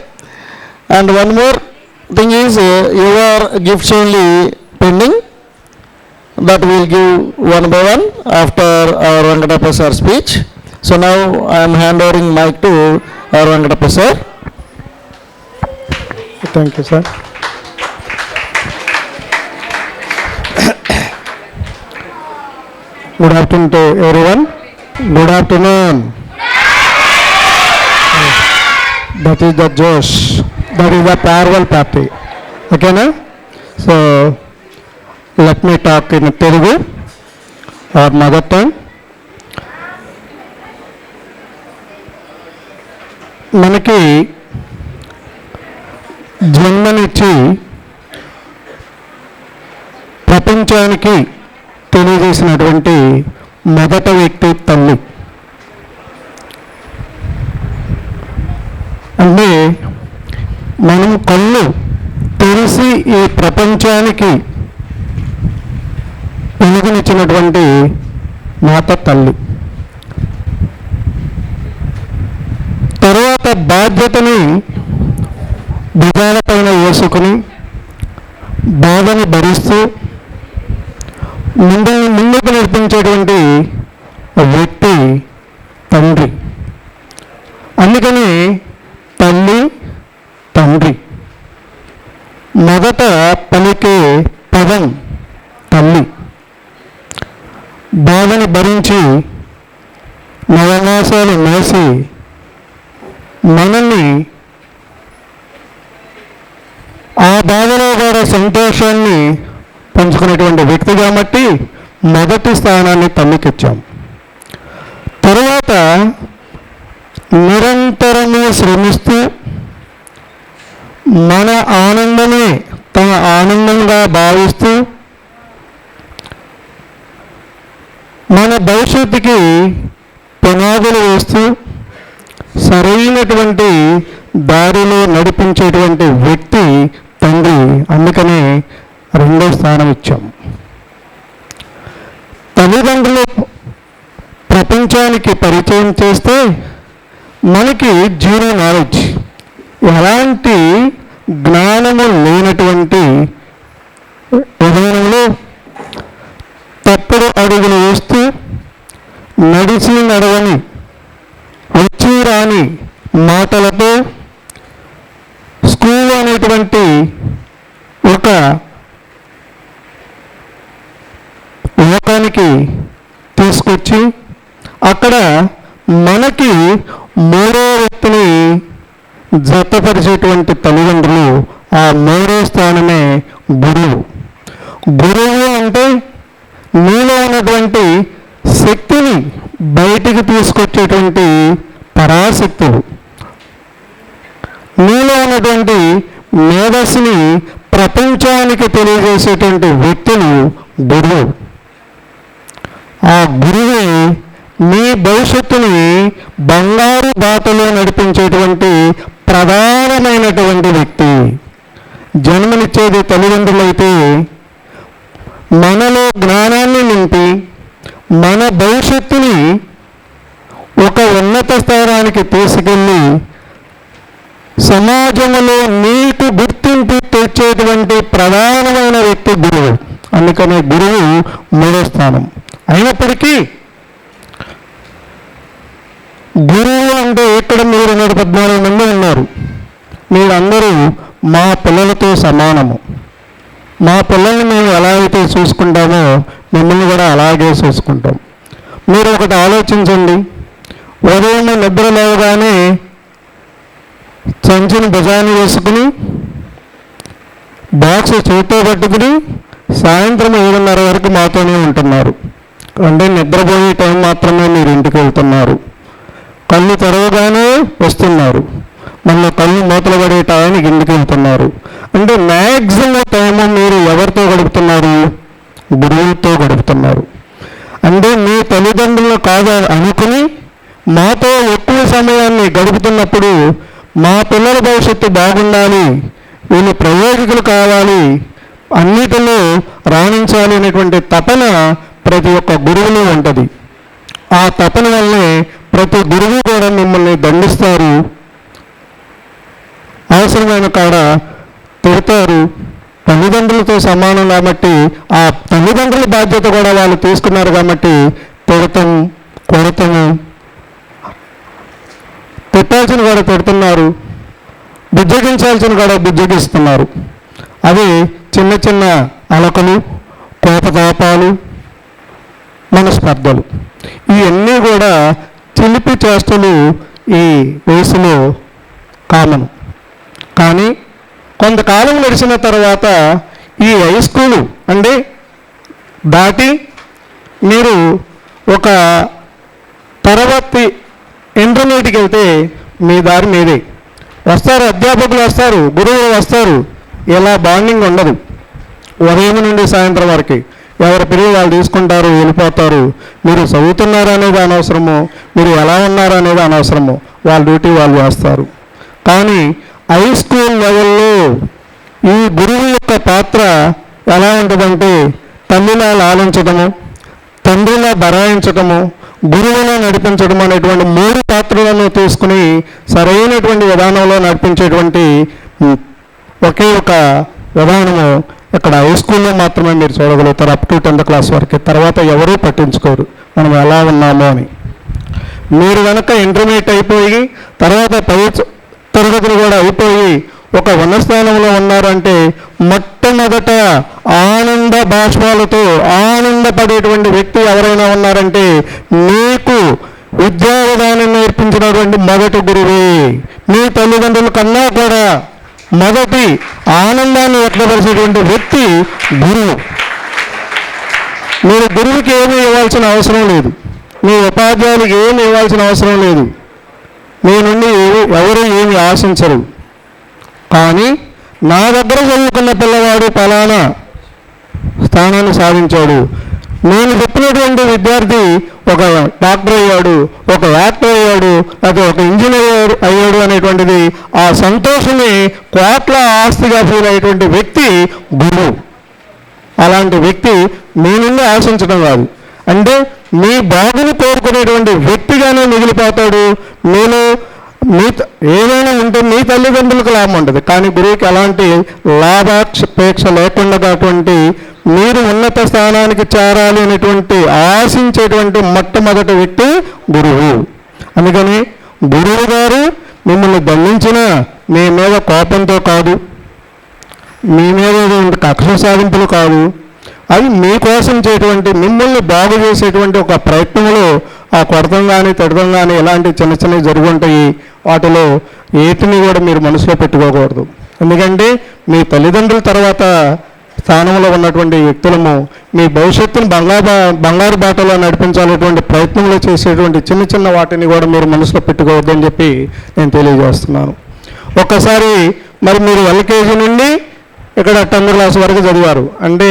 And one more thing is your gifts only pending. That we will give one by one after our Venkatappa sir speech. So now I am handovering mic to our Venkatappa sir. Thank you, sir. Good afternoon to everyone. Good afternoon. That is the Josh. That is the parallel party. Okay, na? So, let me talk in Telugu, our mother tongue. మనకి జన్మనిచ్చి ప్రపంచానికి తెలియజేసినటువంటి మొదటి వ్యక్తి తల్లి. అంటే మనం కళ్ళు తెలిసి ఈ ప్రపంచానికి వెలుగునిచ్చినటువంటి మాత తల్లి. తర్వాత బాధ్యతని భుజాలపైన వేసుకుని బాధని భరిస్తూ ముందుకు నడిపించేటువంటి వ్యక్తి తండ్రి. అందుకని తల్లి తండ్రి మొదట పలికే పదం తల్లి. బాధని భరించి నవమాసాలు మోసి మనల్ని ఆ బాధలో కూడా సంతోషాన్ని పంచుకునేటువంటి వ్యక్తి కాబట్టి మొదటి స్థానాన్ని తల్లికిచ్చాం. తరువాత నిరంతరము శ్రమిస్తూ మన ఆనందమే తన ఆనందంగా భావిస్తూ మన భవిష్యత్తుకి పునాదులు వేస్తూ సరైనటువంటి దారిలో నడిపించేటువంటి వ్యక్తి తండ్రి. అందుకనే రెండో స్థానం ఇచ్చాం. తల్లిదండ్రులు ప్రపంచానికి పరిచయం చేస్తే మనకి జీరో నాలెడ్జ్, ఎలాంటి జ్ఞానము లేనటువంటి విధానంలో తప్పుడు అడుగులు వేస్తూ నడిచి నడవని వచ్చి రాని మాటలతో స్కూల్ అనేటువంటి ఒక లోకానికి తీసుకొచ్చి అక్కడ మనకి మూడో వ్యక్తిని జతపరిచేటువంటి తల్లిదండ్రులు. ఆ మూడో స్థానమే గురువు. గురువు అంటే నీలో ఉన్నటువంటి శక్తిని బయటికి తీసుకొచ్చేటువంటి పరాశక్తులు, నీలో ఉన్నటువంటి మేధస్సుని ప్రపంచానికి తెలియజేసేటువంటి వ్యక్తులు గురువు. ఆ గురువే మీ భవిష్యత్తుని బంగారు బాటలో నడిపించేటువంటి ప్రధానమైనటువంటి వ్యక్తి. జన్మనిచ్చేది తల్లిదండ్రులైతే మనలో జ్ఞానాన్ని నింపి మన భవిష్యత్తుని ఒక ఉన్నత స్థానానికి తీసుకెళ్ళి సమాజంలో నీకు గుర్తింపు తెచ్చేటువంటి ప్రధానమైన వ్యక్తి గురువు. అందుకనే గురువు మూడో స్థానం. అయినప్పటికీ గురువు అంటే ఇక్కడ మీరు 114 మంది ఉన్నారు. మీరందరూ మా పిల్లలతో సమానము. మా పిల్లల్ని మేము ఎలా అయితే చూసుకుంటామో మిమ్మల్ని కూడా అలాగే చూసుకుంటాం. మీరు ఒకటి ఆలోచించండి. ఉదయం నిద్ర లేవగానే సంచిని భుజాన్ని వేసుకుని బాక్స్ చేతితో పట్టుకుని సాయంత్రం 7:30 వరకు మాతోనే ఉంటున్నారు. అంటే నిద్రపోయే టైం మాత్రమే మీరు ఇంటికి వెళ్తున్నారు. కళ్ళు తెరవగానే వస్తున్నారు, మళ్ళీ కళ్ళు మూతలు పడే టైంకి ఇంటికి వెళ్తున్నారు. అంటే మ్యాక్సిమం టైము మీరు ఎవరితో గడుపుతున్నారు? గురువులతో గడుపుతున్నారు. అంటే మీ తల్లిదండ్రులు కాదు అనుకుని మాతో ఎక్కువ సమయాన్ని గడుపుతున్నప్పుడు మా పిల్లల భవిష్యత్తు బాగుండాలి, వీళ్ళు ప్రయోజకులు కావాలి, అన్నిటిలో రాణించాలి అనేటువంటి తపన ప్రతి ఒక్క గురువులో ఉంటుంది. ఆ తపన వల్లే ప్రతి గురువు కూడా మిమ్మల్ని దండిస్తారు, అవసరమైన కాడ తిడతారు. తల్లిదండ్రులతో సమానం కాబట్టి ఆ తల్లిదండ్రుల బాధ్యత కూడా వాళ్ళు తీసుకున్నారు కాబట్టి తిడతాం, కొడతాము, తిట్టాల్సిన కూడా తిడుతున్నారు, బుజ్జగించాల్సిన కూడా బుజ్జగిస్తున్నారు. అవి చిన్న చిన్న అలకలు, కోపతాపాలు, మన స్పర్ధలు, ఇవన్నీ కూడా చిలిపి చేష్టలు ఈ వయసులో కామన్. కానీ కొంతకాలం గడిచిన తర్వాత ఈ హై స్కూలు అంటే దాటి మీరు ఒక తర్వాతి ఇంటర్మీడియట్కి వెళ్తే మీ దారి మీదే. వస్తారు, అధ్యాపకులు వస్తారు, గురువులు వస్తారు, ఇలా బాండింగ్ ఉండదు. ఉదయం నుండి సాయంత్రం వరకు ఎవరి పిల్లలు వాళ్ళు తీసుకుంటారు, వెళ్ళిపోతారు. మీరు చదువుతున్నారు అనేది అనవసరము, మీరు ఎలా ఉన్నారు అనేది అనవసరము, వాళ్ళ డ్యూటీ వాళ్ళు వేస్తారు. కానీ హై స్కూల్ లెవెల్లో ఈ గురువు యొక్క పాత్ర ఎలా ఉంటుందంటే తల్లిలా లాలించడము, తండ్రిలా బరాయించడము, గురువులా నడిపించడం అనేటువంటి 3 పాత్రలను తీసుకుని సరైనటువంటి విధానంలో నడిపించేటువంటి ఒకే ఒక విధానము ఇక్కడ హై స్కూల్లో మాత్రమే మీరు చూడగలుగుతారు. అప్ టు 10th క్లాస్ వరకు. తర్వాత ఎవరూ పట్టించుకోరు మనం ఎలా ఉన్నామో అని. మీరు కనుక ఇంటర్మీడియట్ అయిపోయి తర్వాత పై తరగతులు కూడా అయిపోయి ఒక ఉన్నత స్థానంలో ఉన్నారంటే మొట్టమొదట ఆనంద బాష్పాలతో ఆనందపడేటువంటి వ్యక్తి ఎవరైనా ఉన్నారంటే మీకు విద్యా విధానం నేర్పించినటువంటి మొదటి గురువే. మీ తల్లిదండ్రుల కన్నా కూడా మొదటి ఆనందాన్ని వ్యక్తపరిచేటువంటి వ్యక్తి గురువు. మీరు గురువుకి ఏమీ ఇవ్వాల్సిన అవసరం లేదు, మీ ఉపాధ్యాయులకి ఏమి ఇవ్వాల్సిన అవసరం లేదు, మీ నుండి ఎవరు ఏమి ఆశించరు. కానీ నా దగ్గర చదువుకున్న పిల్లవాడు ఫలానా స్థానాన్ని సాధించాడు, నేను చెప్పినటువంటి విద్యార్థి ఒక డాక్టర్ అయ్యాడు, ఒక యాక్టర్ అయ్యాడు, లేకపోతే ఒక ఇంజనీర్ అయ్యాడు అనేటువంటిది ఆ సంతోషాన్ని కోట్ల ఆస్తిగా ఫీల్ అయ్యేటువంటి వ్యక్తి గురువు. అలాంటి వ్యక్తి మీ నుండి ఆశించడం కాదు, అంటే మీ బాగుని కోరుకునేటువంటి వ్యక్తిగానే మిగిలిపోతాడు. నేను ఏమైనా ఉంటే మీ తల్లిదండ్రులకు లాభం ఉంటుంది, కానీ గురువుకి అలాంటి లాభాపేక్ష లేకుండా కాటువంటి మీరు ఉన్నత స్థానానికి చేరాలి అనేటువంటి ఆశించేటువంటి మొట్టమొదటి వ్యక్తి గురువు. అందుకని గురువు గారు మిమ్మల్ని దండించిన మీ మీద కోపంతో కాదు, మీ మీద కక్ష సాధింపులు కాదు, అవి మీకోసం చేయటువంటి మిమ్మల్ని బాగు చేసేటువంటి ఒక ప్రయత్నంలో ఆ కొడతం కానీ తిడతం కానీ ఇలాంటి చిన్న చిన్నవి జరుగుంటాయి. వాటిలో ఏటిని కూడా మీరు మనసులో పెట్టుకోకూడదు. ఎందుకంటే మీ తల్లిదండ్రుల తర్వాత స్థానంలో ఉన్నటువంటి వ్యక్తులము మీ భవిష్యత్తును బంగారు బాటలో నడిపించాలనేటువంటి ప్రయత్నంలో చేసేటువంటి చిన్న చిన్న వాటిని కూడా మీరు మనసులో పెట్టుకోవద్దని చెప్పి నేను తెలియజేస్తున్నాను. ఒక్కసారి మరి మీరు ఎల్కేజీ నుండి ఇక్కడ 10th క్లాస్ వరకు చదివారు అంటే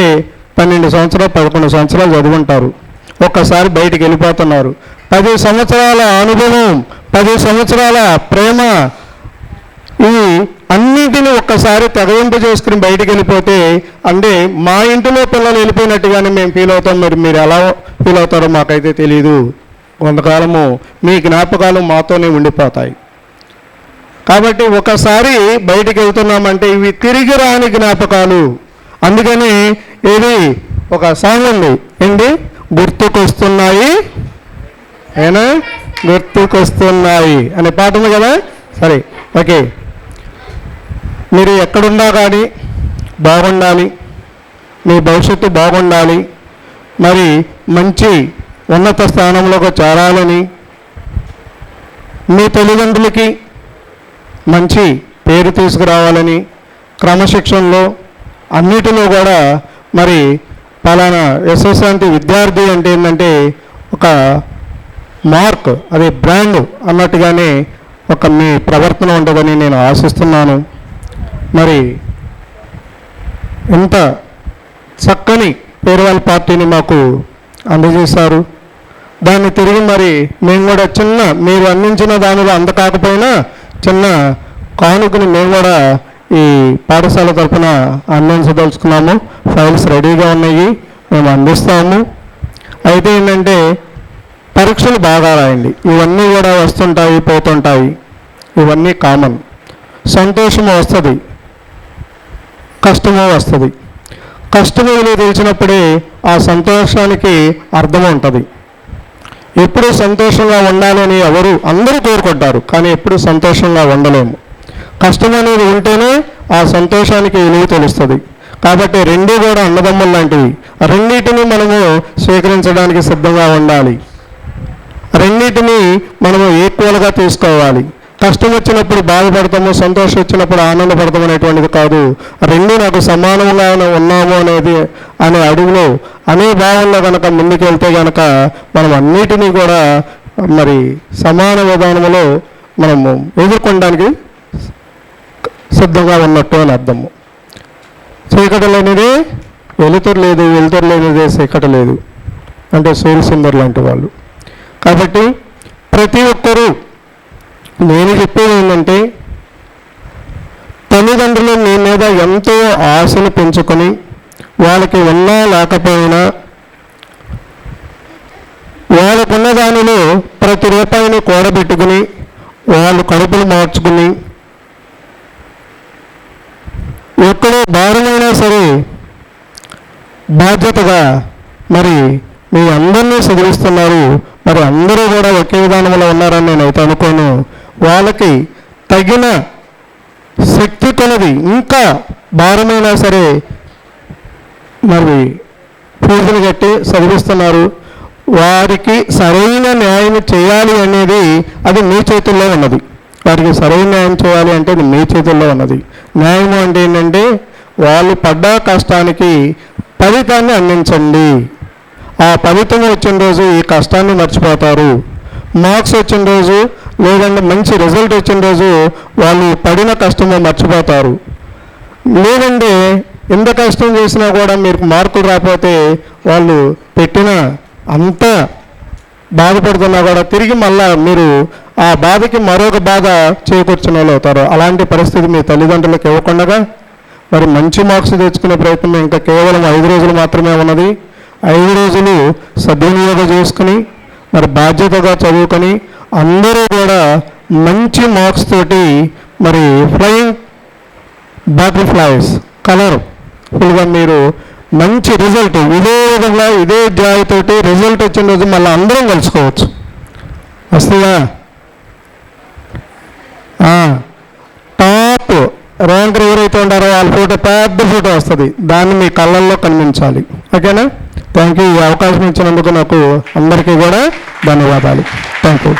12 సంవత్సరాలు 11 సంవత్సరాలు చదువుంటారు. ఒక్కసారి బయటికి వెళ్ళిపోతున్నారు. 10 సంవత్సరాల అనుభవం, 10 సంవత్సరాల ప్రేమ, ఇవి అన్నింటినీ ఒక్కసారి తెగవింపు చేసుకుని బయటికి వెళ్ళిపోతే అంటే మా ఇంటిలో పిల్లలు వెళ్ళిపోయినట్టుగానే మేము ఫీల్ అవుతాం. మరి మీరు ఎలా ఫీల్ అవుతారో మాకైతే తెలియదు. కొంతకాలము మీ జ్ఞాపకాలు మాతోనే ఉండిపోతాయి. కాబట్టి ఒకసారి బయటికి వెళ్తున్నామంటే ఇవి తిరిగి రాని జ్ఞాపకాలు. అందుకని ఇది ఒక సాంగ్ ఉంది, ఏంటి, గుర్తుకొస్తున్నాయి ఏనా, గుర్తుకొస్తున్నాయి అనే పాట ఉంది కదా. సరే, ఓకే. మీరు ఎక్కడున్నా కానీ బాగుండాలి, మీ భవిష్యత్తు బాగుండాలి, మరి మంచి ఉన్నత స్థానంలోకి చేరాలని, మీ తల్లిదండ్రులకి మంచి పేరు తీసుకురావాలని, క్రమశిక్షణలో అన్నిటిలో కూడా మరి పలానా యశస్వంతి విద్యార్థి అంటే ఏంటంటే ఒక మార్క్, అది బ్రాండ్ అన్నట్టుగానే ఒక మీ ప్రవర్తన ఉంటుందని నేను ఆశిస్తున్నాను. మరి ఇంత చక్కని పేరువాళ్ళ పార్టీని మాకు అందజేశారు. దాన్ని తిరిగి మరి మేము కూడా చిన్న మీరు అందించిన దానిలో అంత కాకపోయినా చిన్న కానుకని మేము కూడా ఈ పాఠశాల తరఫున అందించదలుచుకున్నాము. ఫైల్స్ రెడీగా ఉన్నాయి, మేము అందిస్తాము. అయితే ఏంటంటే పరీక్షలు బాగా రాయండి. ఇవన్నీ కూడా వస్తుంటాయి పోతుంటాయి, ఇవన్నీ కామన్. సంతోషము వస్తుంది, కష్టము వస్తుంది. కష్టము విలువ తెలిసినప్పుడే ఆ సంతోషానికి అర్థం ఉంటుంది. ఎప్పుడు సంతోషంగా ఉండాలని అందరూ కోరుకుంటారు, కానీ ఎప్పుడు సంతోషంగా ఉండలేము. కష్టం అనేది ఉంటేనే ఆ సంతోషానికి విలువ తెలుస్తుంది. కాబట్టి రెండూ కూడా అన్నదమ్ములు లాంటివి. రెండింటిని మనము స్వీకరించడానికి సిద్ధంగా ఉండాలి. రెండింటిని మనము ఈక్వల్గా తీసుకోవాలి. కష్టం వచ్చినప్పుడు బాధపడతాము, సంతోషం వచ్చినప్పుడు ఆనందపడతాం అనేటువంటిది కాదు. రెండు నాకు సమానంగా ఉన్నాము అనే అడుగులో అనే భావంలో కనుక ముందుకెళ్తే కనుక మనం అన్నిటినీ కూడా మరి సమాన విధానంలో మనము ఎదుర్కొనడానికి సిద్ధంగా ఉన్నట్టు అని అర్థము. చీకటి లేనిదే వెలుతురు లేదు, వెలుతురు లేనిదే చీకటి లేదు అంటే సూర్య సుందర్ లాంటి వాళ్ళు. కాబట్టి ప్రతి ఒక్కరూ నేను చెప్పేది ఏంటంటే, తల్లిదండ్రులు మీ మీద ఎంతో ఆశలు పెంచుకొని వాళ్ళకి ఉన్నా లేకపోయినా వాళ్ళకున్న దానిలో ప్రతి రూపాయిని కూడబెట్టుకుని వాళ్ళు కడుపులు మార్చుకుని ఎక్కడో భారమైనా సరే బాధ్యతగా మరి మీ అందరినీ చదివిస్తున్నారు. మరి అందరూ కూడా ఒకే విధానంలో ఉన్నారని నేనైతే అనుకోను. వాళ్ళకి తగిన శక్తి కొలది ఇంకా భారమైనా సరే మరి ఫీజులు కట్టి చదివిస్తున్నారు. వారికి సరైన న్యాయం చేయాలి అనేది అది మీ చేతుల్లో ఉన్నది. వారికి సరైన న్యాయం చేయాలి అంటే అది మీ చేతుల్లో ఉన్నది. న్యాయం అంటే ఏంటంటే వాళ్ళు పడ్డ కష్టానికి ఫలితాన్ని అందించండి. ఆ ఫలితం వచ్చిన రోజు ఈ కష్టాన్ని మర్చిపోతారు. మార్క్స్ వచ్చిన రోజు లేదంటే మంచి రిజల్ట్ వచ్చిన రోజు వాళ్ళు పడిన కష్టము మర్చిపోతారు. లేదంటే ఎంత కష్టం చేసినా కూడా మీరు మార్కులు రాకపోతే వాళ్ళు పెట్టిన అంత బాధపడుతున్నా కూడా తిరిగి మళ్ళా మీరు ఆ బాధకి మరొక బాధ చేకూర్చిన వాళ్ళు అవుతారు. అలాంటి పరిస్థితి మీ తల్లిదండ్రులకు ఇవ్వకుండా మరి మంచి మార్క్స్ తెచ్చుకునే ప్రయత్నం ఇంకా కేవలం 5 రోజులు మాత్రమే ఉన్నది. 5 రోజులు సద్వినియోగం చేసుకుని మరి బాధ్యతగా చదువుకొని అందరూ కూడా మంచి మార్క్స్ తోటి మరి ఫ్లయింగ్ బటర్ఫ్లైస్ కలర్ఫుల్గా మీరు మంచి రిజల్ట్ ఇదే విధంగా ఇదే జాయితోటి రిజల్ట్ వచ్చిన రోజు మళ్ళీ అందరం కలుసుకోవచ్చు. వస్తుందా? టాప్ ర్యాంకర్ ఎవరైతే ఉంటారో వాళ్ళ ఫోటో పెద్ద ఫోటో వస్తుంది. దాన్ని మీ కళ్ళల్లో కనిపించాలి. ఓకేనా? Thank you. ఈ అవకాశం ఇచ్చినందుకు నాకు అందరికీ కూడా ధన్యవాదాలు. Thank you.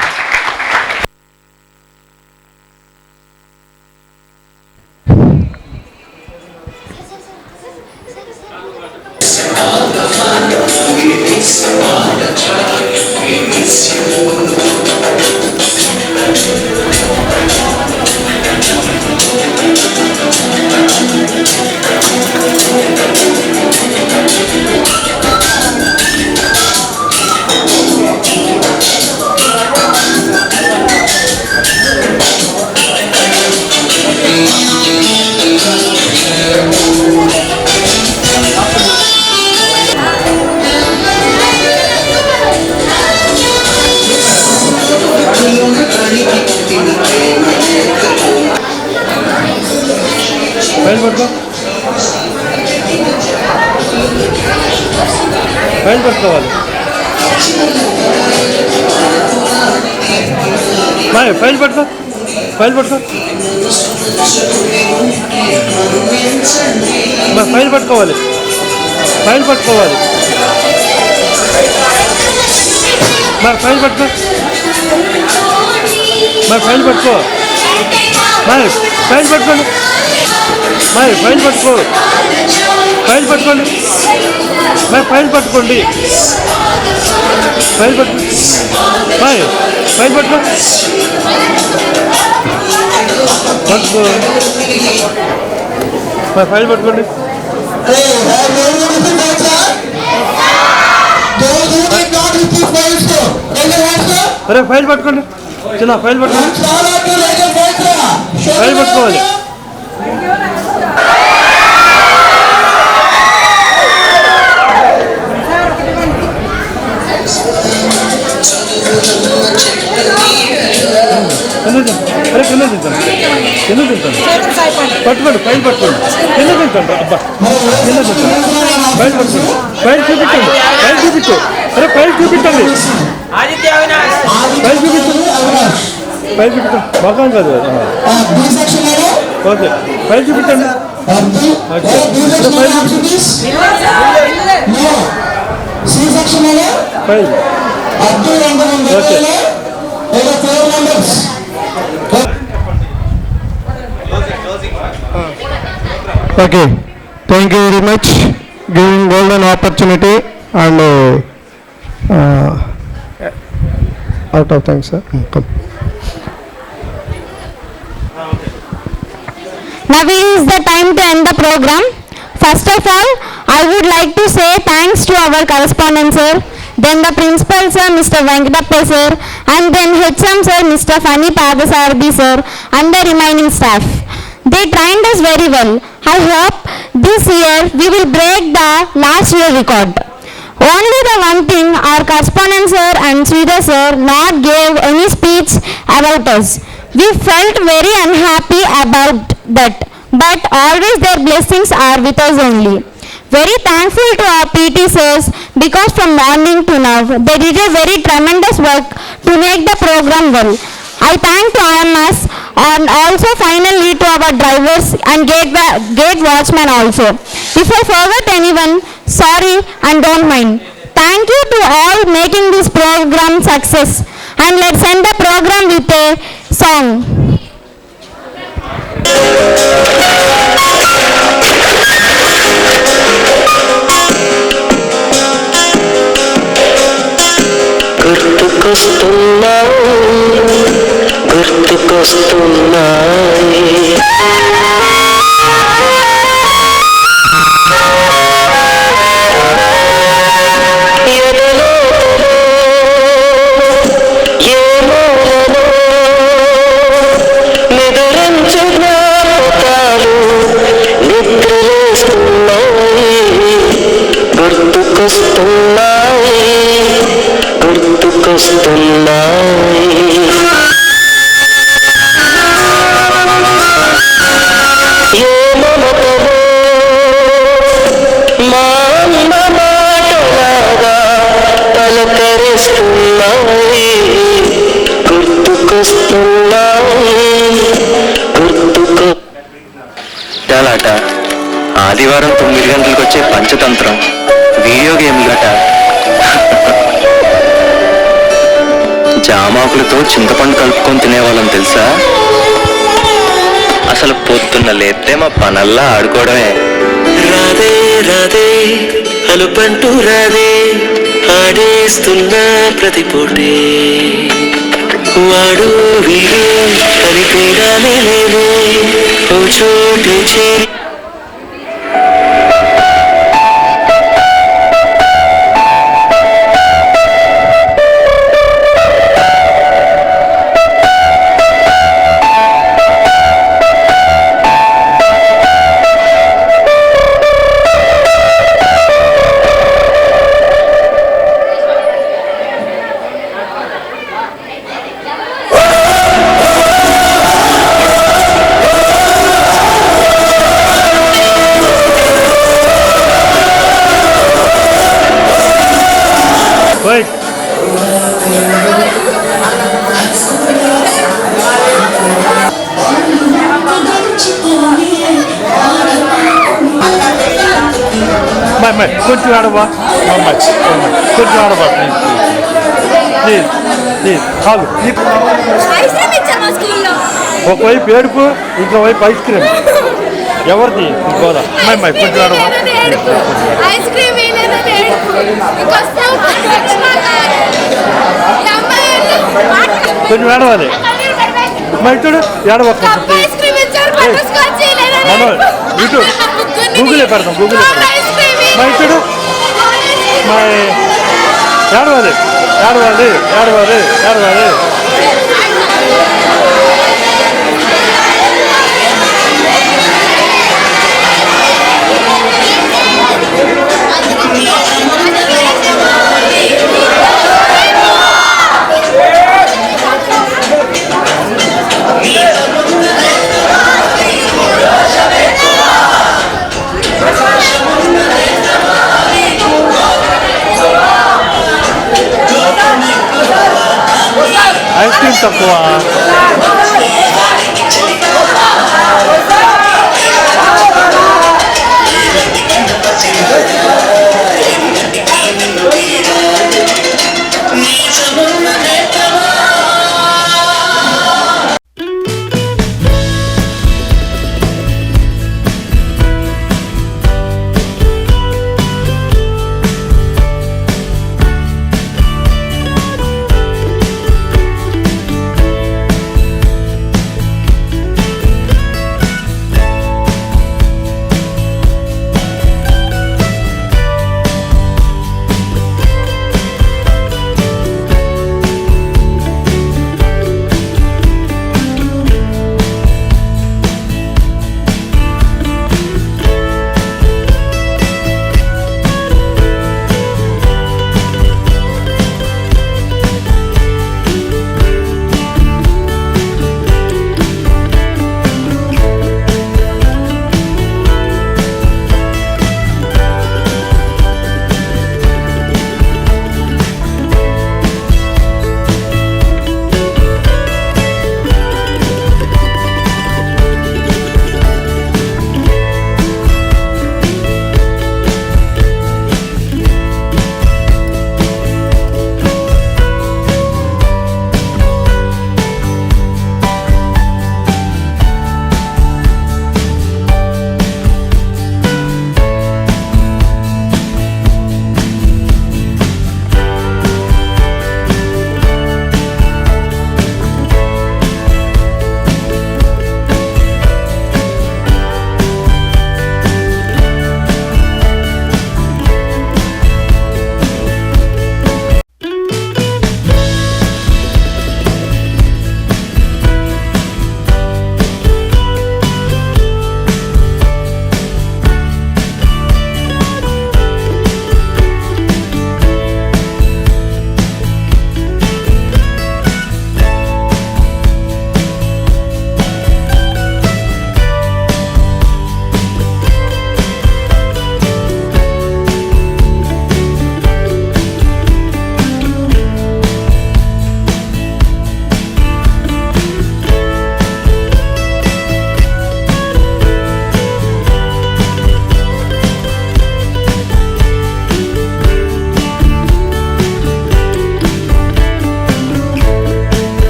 ఫైల్ పట్టుకోవాలి. ఫైల్ పట్టుకో, ఫైల్ పట్టుకో, ఫైల్ పట్టుకోవాలి, ఫైల్ పట్టుకోవాలి, మరి ఫైల్ పట్టుకో, మరి ఫైల్ పట్టుకో, మరి ఫైల్ పట్టుకోండి, మరి ఫైల్ పట్టుకో, ఫైల్ పట్టుకోండి, మరి ఫైల్ పట్టుకోండి, ఫైల్ పట్టుకో, మరి ఫైల్ పట్టుకో, పట్టుకో, మరి ఫైల్ పట్టుకోండి. అరే ఫైల్ పట్టుకోండి, చిన్న ఫైల్ పట్టుకోండి, ఫైల్ పట్టుకోవాలి. అరే కింద తింటాను, కింద తింటాను, పట్టుకోండి, ఫైల్ పట్టుకోండి, కింద తింటాను, అబ్బా కింద తింటాను, ఫైల్ పట్టుకోండి, ఫైల్ చూపించండి, ఫైల్ చూపించు, అరే ఫైల్ చూపించండి, ఫైల్ చూపించండి, ఫైల్ చూపించండి, బాగా కాదు, ఓకే ఫైల్ చూపించండి, ఫైల్ చూపించండి. Five. Okay. Okay, thank you very much giving golden opportunity and out of thanks, sir. Come. Now is the time to end the program. First of all, I would like to say thanks to our correspondent sir, then the principal sir, Mr. Venkatappa sir, and then HM sir, Mr. Fani Padasarthi sir, and the remaining staff. They trained us very well. I hope this year we will break the last year record. Only the one thing, our correspondent sir and Sridhar sir not gave any speech about us. We felt very unhappy about that, but always their blessings are with us only. Very thankful to our PT sirs because from morning to now they did a very tremendous work to make the program well. I thank to IMS and also finally to our drivers and gate watchmen also. If I forgot anyone, sorry and don't mind. Thank you to all making this program success, and let's end the program with a song. గుర్తుకొస్తున్నాయి ఆట ఆదివారం 9 గంటలకు వచ్చే Panchatantram video game గట జామాకులతో చింతపండు కలుపుకొని తినేవాళ్ళం తెలుసా. అసలు పొద్దున్న లేస్తే మా పనల్లా ఆడుకోవడమే. రాదే రాదే అలుపంటూ రాదే ఆడేస్తున్నా ప్రతి పూటే వాడు వీడు అని తేడానే లేదే ఓ చోటే చేరి Wait. My, కొంచెం ఆడవా కొంచెం ఆడవా ప్లీజ్ కాదు ఒకవైపు ఏడుపు ఇంకోవైపు ఐస్ క్రీమ్ ఎవరిది గోదా మై కొంచెం ఆడవా కొంచెం ఏడవాలి మరి చూడు ఏడవ ఇటు గూగులే పెడతాం మరి చూడు ఏడవాలి